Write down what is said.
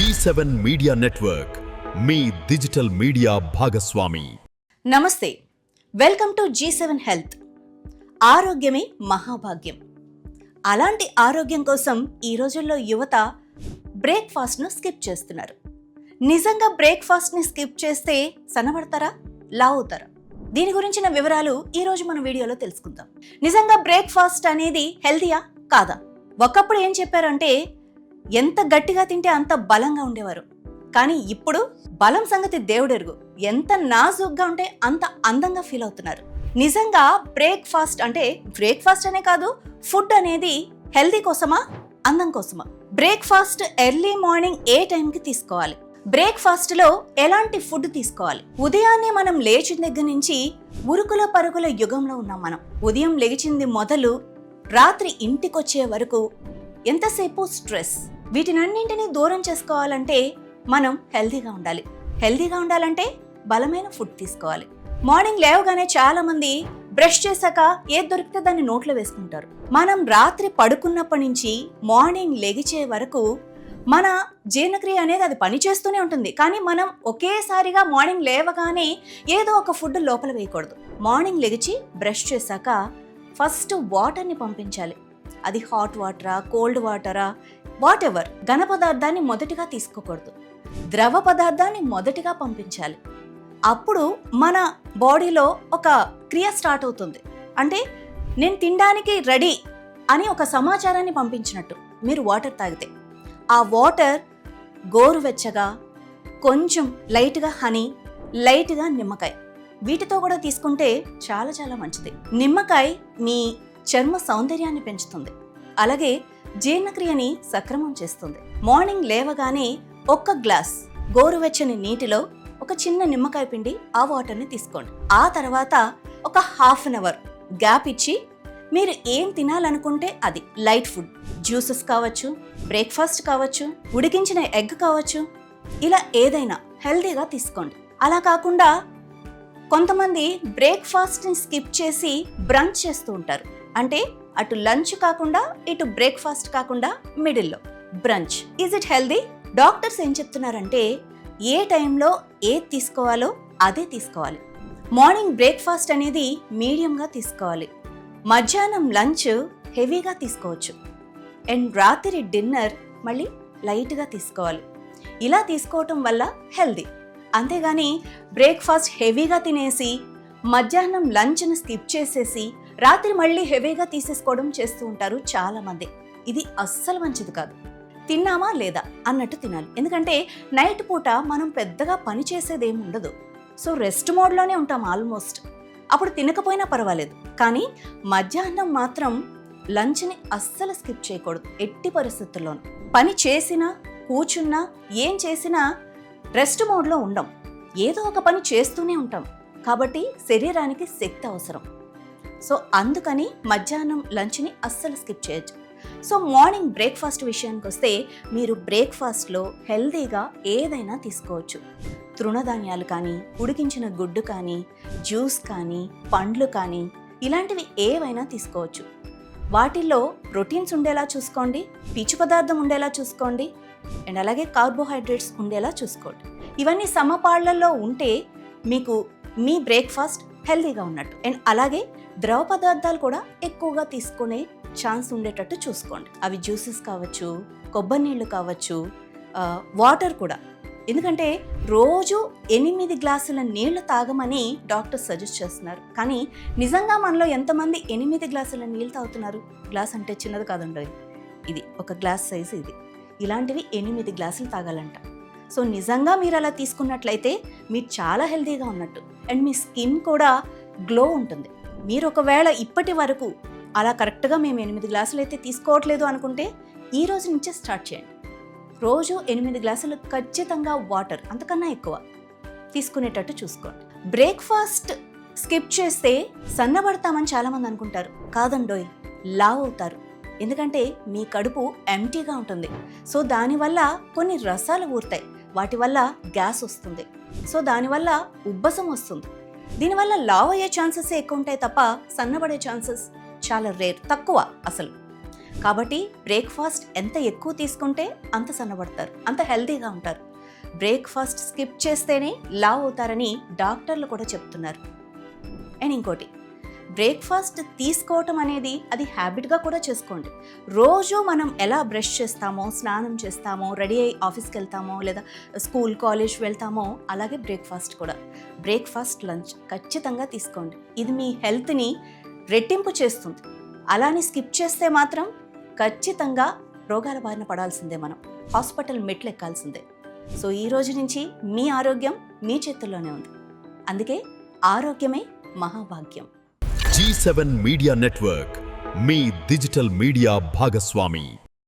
G7 media network మీ digital media భాగస్వామి. నమస్తే, welcome to G7 health. ఆరోగ్యమే మహాభాగ్యం. అలాంటి ఆరోగ్యం కోసం ఈ రోజుల్లో యువత బ్రేక్ఫాస్ట్ను స్కిప్ చేస్తున్నారు. నిజంగా బ్రేక్ఫాస్ట్ని స్కిప్ చేస్తే సన్నబడతారా, లావు అవుతారా? దీని గురించిన వివరాలు ఈరోజు మన వీడియోలో తెలుసుకుందాం. నిజంగా బ్రేక్ఫాస్ట్ అనేది హెల్తీయా కాదా? ఒకప్పుడు ఏం చెప్పారంటే ఎంత గట్టిగా తింటే అంత బలంగా ఉండేవారు. కానీ ఇప్పుడు బలం సంగతి దేవుడెరుగు. ఎంత నాజూగ్గా ఉంటే అంత అందంగా ఫీల్ అవుతున్నారు. నిజంగా బ్రేక్ఫాస్ట్ అనే కాదు, ఫుడ్ అనేది హెల్తీ కోసమా, అందం కోసమా? బ్రేక్ఫాస్ట్ ఎర్లీ మార్నింగ్ ఏ టైంకి తీసుకోవాలి? బ్రేక్ఫాస్ట్ లో ఎలాంటి ఫుడ్ తీసుకోవాలి? ఉదయాన్నే మనం లేచిన దగ్గర నుంచి ఉరుకుల పరుగుల యుగంలో ఉన్నాం మనం. ఉదయం లేచింది మొదలు రాత్రి ఇంటికొచ్చే వరకు ఎంతసేపు స్ట్రెస్. వీటినన్నింటినీ దూరం చేసుకోవాలంటే మనం హెల్తీగా ఉండాలి. హెల్తీగా ఉండాలంటే బలమైన ఫుడ్ తీసుకోవాలి. మార్నింగ్ లేవగానే చాలా మంది బ్రష్ చేశాక ఏది దొరికితే దాన్ని నోట్లో వేసుకుంటారు. మనం రాత్రి పడుకున్నప్పటి నుంచి మార్నింగ్ లెగిచే వరకు మన జీర్ణక్రియ అనేది అది పనిచేస్తూనే ఉంటుంది. కానీ మనం ఒకేసారిగా మార్నింగ్ లేవగానే ఏదో ఒక ఫుడ్ లోపల వేయకూడదు. మార్నింగ్ లెగిచి బ్రష్ చేశాక ఫస్ట్ వాటర్ని పంపించాలి. అది హాట్ వాటరా, కోల్డ్ వాటరా, వాట్ ఎవర్. ఘన పదార్థాన్ని మొదటిగా తీసుకోకూడదు. ద్రవ పదార్థాన్ని మొదటిగా పంపించాలి. అప్పుడు మన బాడీలో ఒక క్రియ స్టార్ట్ అవుతుంది. అంటే నేను తినడానికి రెడీ అని ఒక సమాచారాన్ని పంపించినట్టు. మీరు వాటర్ తాగితే ఆ వాటర్ గోరువెచ్చగా, కొంచెం లైట్గా హనీ, లైట్గా నిమ్మకాయ, వీటితో కూడా తీసుకుంటే చాలా చాలా మంచిది. నిమ్మకాయ మీ చర్మ సౌందర్యాన్ని పెంచుతుంది, అలాగే జీర్ణక్రియని సక్రమం చేస్తుంది. మార్నింగ్ లేవగానే ఒక్క గ్లాస్ గోరువెచ్చని నీటిలో ఒక చిన్న నిమ్మకాయ పిండి ఆ వాటర్ని తీసుకోండి. ఆ తర్వాత ఒక హాఫ్ అన్ అవర్ గ్యాప్ ఇచ్చి మీరు ఏం తినాలనుకుంటే అది, లైట్ ఫుడ్, జ్యూసెస్ కావచ్చు, బ్రేక్ఫాస్ట్ కావచ్చు, ఉడికించిన ఎగ్ కావచ్చు, ఇలా ఏదైనా హెల్తీగా తీసుకోండి. అలా కాకుండా కొంతమంది బ్రేక్ఫాస్ట్ని స్కిప్ చేసి బ్రంచ్ చేస్తూ ఉంటారు. అంటే అటు లంచ్ కాకుండా ఇటు బ్రేక్ఫాస్ట్ కాకుండా మిడిల్లో branch. Is it healthy? Doctors ఏం చెప్తున్నారంటే ఏ టైంలో ఏది తీసుకోవాలో అదే తీసుకోవాలి. మార్నింగ్ బ్రేక్ఫాస్ట్ అనేది మీడియంగా తీసుకోవాలి. మధ్యాహ్నం లంచ్ హెవీగా తీసుకోవచ్చు. అండ్ రాత్రి డిన్నర్ మళ్ళీ లైట్గా తీసుకోవాలి. ఇలా తీసుకోవటం వల్ల హెల్దీ. అంతేగాని బ్రేక్ఫాస్ట్ హెవీగా తినేసి మధ్యాహ్నం లంచ్ని స్కిప్ చేసేసి రాత్రి మళ్ళీ హెవీగా తీసేసుకోవడం చేస్తూ ఉంటారు చాలా మంది. ఇది అస్సలు మంచిది కాదు. తిన్నామా లేదా అన్నట్టు తినాలి. ఎందుకంటే నైట్ పూట మనం పెద్దగా పని చేసేది ఏమి ఉండదు. సో రెస్ట్ మోడ్లోనే ఉంటాం ఆల్మోస్ట్. అప్పుడు తినకపోయినా పర్వాలేదు. కానీ మధ్యాహ్నం మాత్రం లంచ్ని అస్సలు స్కిప్ చేయకూడదు ఎట్టి పరిస్థితుల్లోనూ. పని చేసినా, కూర్చున్నా, ఏం చేసినా రెస్ట్ మోడ్లో ఉండం. ఏదో ఒక పని చేస్తూనే ఉంటాం. కాబట్టి శరీరానికి శక్తి అవసరం. సో అందుకని మధ్యాహ్నం లంచ్ని అస్సలు స్కిప్ చేయొచ్చు. సో మార్నింగ్ బ్రేక్ఫాస్ట్ విషయానికి వస్తే మీరు బ్రేక్ఫాస్ట్లో హెల్తీగా ఏదైనా తీసుకోవచ్చు. తృణధాన్యాలు కానీ, ఉడికించిన గుడ్డు కానీ, జ్యూస్ కానీ, పండ్లు కానీ, ఇలాంటివి ఏవైనా తీసుకోవచ్చు. వాటిల్లో ప్రోటీన్స్ ఉండేలా చూసుకోండి, పీచు పదార్థం ఉండేలా చూసుకోండి, అండ్ అలాగే కార్బోహైడ్రేట్స్ ఉండేలా చూసుకోండి. ఇవన్నీ సమపాళ్లలో ఉంటే మీకు మీ బ్రేక్ఫాస్ట్ హెల్తీగా ఉన్నట్టు. అండ్ అలాగే ద్రవ పదార్థాలు కూడా ఎక్కువగా తీసుకునే ఛాన్స్ ఉండేటట్టు చూసుకోండి. అవి జ్యూసెస్ కావచ్చు, కొబ్బరి నీళ్ళు కావచ్చు, వాటర్ కూడా. ఎందుకంటే రోజు 8 గ్లాసుల నీళ్లు తాగమని డాక్టర్ సజెస్ట్ చేస్తున్నారు. కానీ నిజంగా మనలో ఎంతమంది 8 గ్లాసుల నీళ్ళు తాగుతున్నారు? గ్లాస్ అంటే చిన్నది కాదండి, ఇది ఒక గ్లాస్ సైజు. ఇది ఇలాంటివి 8 గ్లాసులు తాగాలంట. సో నిజంగా మీరు అలా తీసుకున్నట్లయితే మీరు చాలా హెల్తీగా ఉన్నట్టు. అండ్ మీ స్కిన్ కూడా గ్లో ఉంటుంది. మీరు ఒకవేళ ఇప్పటి వరకు అలా కరెక్ట్గా మేము 8 గ్లాసులు అయితే తీసుకోవట్లేదు అనుకుంటే ఈ రోజు నుంచే స్టార్ట్ చేయండి. రోజు 8 గ్లాసులు ఖచ్చితంగా వాటర్, అంతకన్నా ఎక్కువ తీసుకునేటట్టు చూసుకోండి. బ్రేక్ఫాస్ట్ స్కిప్ చేస్తే సన్నబడతామని చాలామంది అనుకుంటారు. కాదండోయ్, లావ్ అవుతారు. ఎందుకంటే మీ కడుపు ఎంటీగా ఉంటుంది. సో దానివల్ల కొన్ని రసాలు ఊరుతాయి. వాటి వల్ల గ్యాస్ వస్తుంది. సో దానివల్ల ఉబ్బసం వస్తుంది. దీనివల్ల లావ్ అయ్యే ఛాన్సెస్ ఎక్కువ ఉంటాయి తప్ప సన్నబడే ఛాన్సెస్ చాలా రేర్, తక్కువ అసలు. కాబట్టి బ్రేక్ఫాస్ట్ ఎంత ఎక్కువ తీసుకుంటే అంత సన్నబడతారు, అంత హెల్తీగా ఉంటారు. బ్రేక్ఫాస్ట్ స్కిప్ చేస్తేనే లావ్ అవుతారని డాక్టర్లు కూడా చెప్తున్నారు. అండ్ ఇంకోటి, బ్రేక్ఫాస్ట్ తీసుకోవటం అనేది అది హ్యాబిట్గా కూడా చేసుకోండి. రోజు మనం ఎలా బ్రష్ చేస్తామో, స్నానం చేస్తామో, రెడీ అయ్యి ఆఫీస్కి వెళ్తామో, లేదా స్కూల్ కాలేజ్ వెళ్తామో, అలాగే బ్రేక్ఫాస్ట్ కూడా. బ్రేక్ఫాస్ట్ లంచ్ ఖచ్చితంగా తీసుకోండి. ఇది మీ హెల్త్ని రెట్టింపు చేస్తుంది. అలానే స్కిప్ చేస్తే మాత్రం ఖచ్చితంగా రోగాల బారిన పడాల్సిందే, మనం హాస్పిటల్ మెట్లు ఎక్కాల్సిందే. సో ఈ రోజు నుంచి మీ ఆరోగ్యం మీ చేతుల్లోనే ఉంది. అందుకే ఆరోగ్యమే మహాభాగ్యం. G7 మీడియా నెట్వర్క్ మీ డిజిటల్ మీడియా భాగస్వామి.